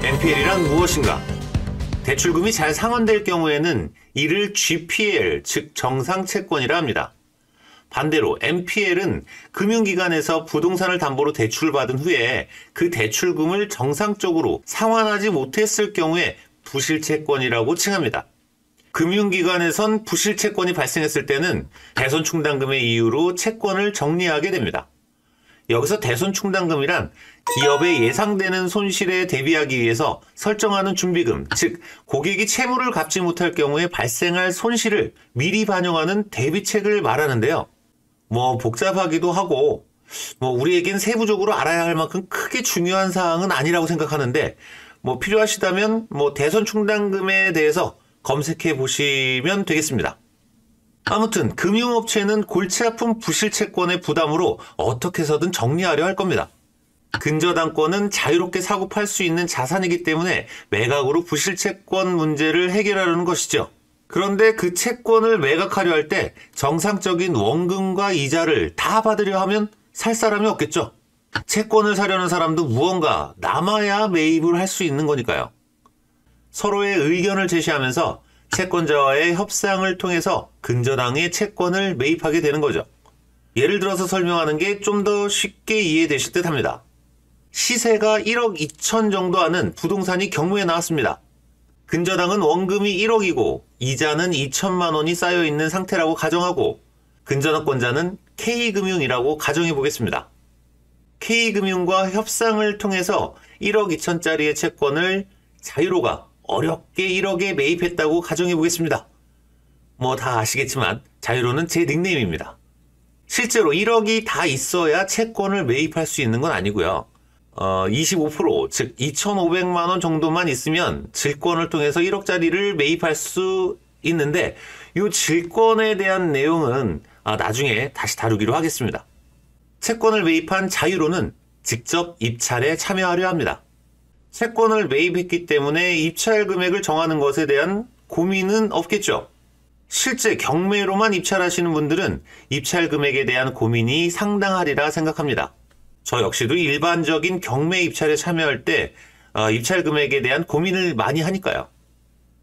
NPL이란 무엇인가? 대출금이 잘 상환될 경우에는 이를 GPL, 즉 정상채권이라 합니다. 반대로 NPL은 금융기관에서 부동산을 담보로 대출받은 후에 그 대출금을 정상적으로 상환하지 못했을 경우에 부실채권이라고 칭합니다. 금융기관에선 부실채권이 발생했을 때는 대손충당금의 이유로 채권을 정리하게 됩니다. 여기서 대손충당금이란 기업의 예상되는 손실에 대비하기 위해서 설정하는 준비금, 즉 고객이 채무를 갚지 못할 경우에 발생할 손실을 미리 반영하는 대비책을 말하는데요. 복잡하기도 하고 우리에겐 세부적으로 알아야 할 만큼 크게 중요한 사항은 아니라고 생각하는데 필요하시다면 대손충당금에 대해서 검색해 보시면 되겠습니다. 아무튼 금융업체는 골치 아픈 부실채권의 부담으로 어떻게 해서든 정리하려 할 겁니다. 근저당권은 자유롭게 사고 팔 수 있는 자산이기 때문에 매각으로 부실채권 문제를 해결하려는 것이죠. 그런데 그 채권을 매각하려 할 때 정상적인 원금과 이자를 다 받으려 하면 살 사람이 없겠죠. 채권을 사려는 사람도 무언가 남아야 매입을 할 수 있는 거니까요. 서로의 의견을 제시하면서 채권자와의 협상을 통해서 근저당의 채권을 매입하게 되는 거죠. 예를 들어서 설명하는 게 좀 더 쉽게 이해되실 듯 합니다. 시세가 1억 2천 정도 하는 부동산이 경매에 나왔습니다. 근저당은 원금이 1억이고 이자는 2천만 원이 쌓여있는 상태라고 가정하고 근저당권자는 K금융이라고 가정해 보겠습니다. K금융과 협상을 통해서 1억 2천짜리의 채권을 자유로가 어렵게 1억에 매입했다고 가정해 보겠습니다. 다 아시겠지만 자유로는 제 닉네임입니다. 실제로 1억이 다 있어야 채권을 매입할 수 있는 건 아니고요. 25%, 즉 2,500만 원 정도만 있으면 질권을 통해서 1억짜리를 매입할 수 있는데 이 질권에 대한 내용은 나중에 다시 다루기로 하겠습니다. 채권을 매입한 자유로는 직접 입찰에 참여하려 합니다. 채권을 매입했기 때문에 입찰 금액을 정하는 것에 대한 고민은 없겠죠. 실제 경매로만 입찰하시는 분들은 입찰 금액에 대한 고민이 상당하리라 생각합니다. 저 역시도 일반적인 경매 입찰에 참여할 때 입찰 금액에 대한 고민을 많이 하니까요.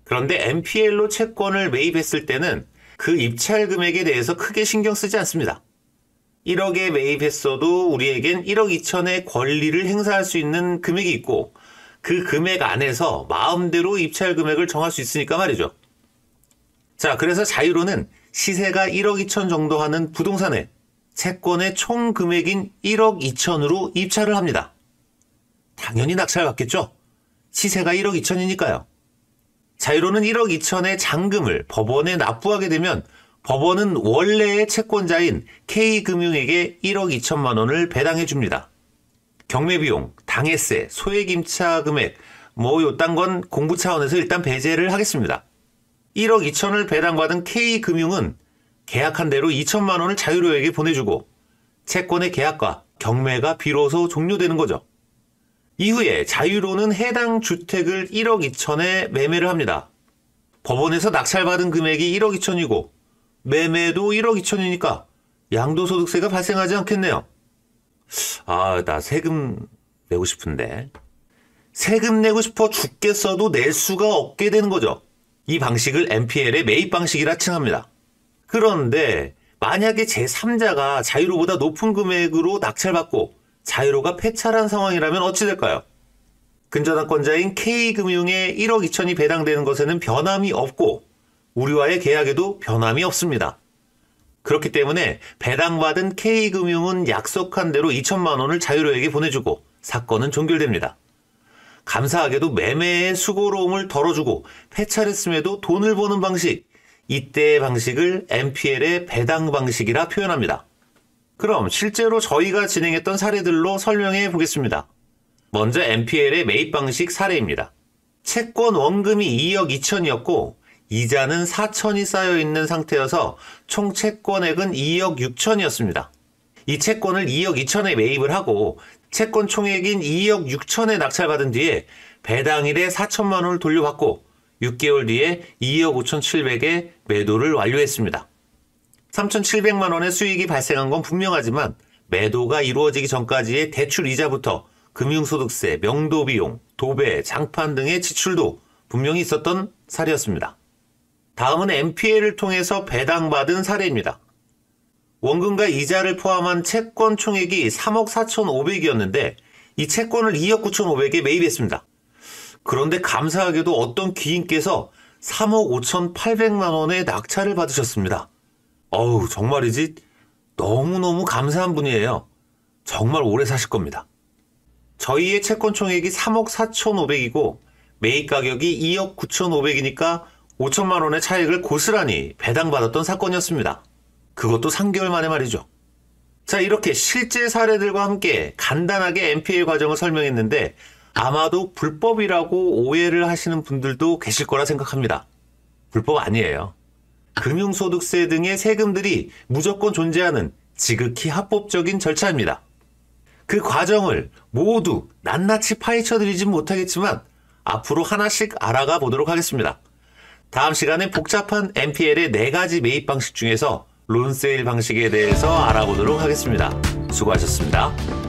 그런데 NPL로 채권을 매입했을 때는 그 입찰 금액에 대해서 크게 신경 쓰지 않습니다. 1억에 매입했어도 우리에겐 1억 2천의 권리를 행사할 수 있는 금액이 있고 그 금액 안에서 마음대로 입찰 금액을 정할 수 있으니까 말이죠. 자, 그래서 자유로는 시세가 1억 2천 정도 하는 부동산에 채권의 총 금액인 1억 2천으로 입찰을 합니다. 당연히 낙찰받겠죠? 시세가 1억 2천이니까요. 자유로는 1억 2천의 잔금을 법원에 납부하게 되면 법원은 원래의 채권자인 K금융에게 1억 2천만 원을 배당해 줍니다. 경매비용, 당해세, 소액임차 금액, 요딴 건 공부 차원에서 일단 배제를 하겠습니다. 1억 2천을 배당받은 K금융은 계약한 대로 2천만 원을 자유로에게 보내주고 채권의 계약과 경매가 비로소 종료되는 거죠. 이후에 자유로는 해당 주택을 1억 2천에 매매를 합니다. 법원에서 낙찰받은 금액이 1억 2천이고 매매도 1억 2천이니까 양도소득세가 발생하지 않겠네요. 나 세금 내고 싶은데. 세금 내고 싶어 죽겠어도 낼 수가 없게 되는 거죠. 이 방식을 NPL의 매입 방식이라 칭합니다. 그런데 만약에 제3자가 자유로보다 높은 금액으로 낙찰받고 자유로가 폐찰한 상황이라면 어찌 될까요? 근저당권자인 K금융에 1억 2천이 배당되는 것에는 변함이 없고 우리와의 계약에도 변함이 없습니다. 그렇기 때문에 배당받은 K금융은 약속한 대로 2천만 원을 자유로에게 보내주고 사건은 종결됩니다. 감사하게도 매매의 수고로움을 덜어주고 폐찰했음에도 돈을 버는 방식, 이때의 방식을 NPL의 배당 방식이라 표현합니다. 그럼 실제로 저희가 진행했던 사례들로 설명해 보겠습니다. 먼저 NPL의 매입 방식 사례입니다. 채권 원금이 2억 2천이었고 이자는 4천이 쌓여있는 상태여서 총 채권액은 2억 6천이었습니다. 이 채권을 2억 2천에 매입을 하고 채권 총액인 2억 6천에 낙찰받은 뒤에 배당일에 4천만 원을 돌려받고 6개월 뒤에 2억 5,700에 매도를 완료했습니다. 3,700만 원의 수익이 발생한 건 분명하지만 매도가 이루어지기 전까지의 대출 이자부터 금융소득세, 명도비용, 도배, 장판 등의 지출도 분명히 있었던 사례였습니다. 다음은 NPL을 통해서 배당받은 사례입니다. 원금과 이자를 포함한 채권 총액이 3억 4,500이었는데 이 채권을 2억 9,500에 매입했습니다. 그런데 감사하게도 어떤 귀인께서 3억 5,800만 원의 낙찰을 받으셨습니다. 어우, 정말이지 너무너무 감사한 분이에요. 정말 오래 사실 겁니다. 저희의 채권 총액이 3억 4,500이고 매입 가격이 2억 9,500이니까 5천만 원의 차익을 고스란히 배당받았던 사건이었습니다. 그것도 3개월 만에 말이죠. 자, 이렇게 실제 사례들과 함께 간단하게 NPL 과정을 설명했는데 아마도 불법이라고 오해를 하시는 분들도 계실 거라 생각합니다. 불법 아니에요. 금융소득세 등의 세금들이 무조건 존재하는 지극히 합법적인 절차입니다. 그 과정을 모두 낱낱이 파헤쳐드리진 못하겠지만 앞으로 하나씩 알아가 보도록 하겠습니다. 다음 시간에 복잡한 NPL의 4가지 매입 방식 중에서 론세일 방식에 대해서 알아보도록 하겠습니다. 수고하셨습니다.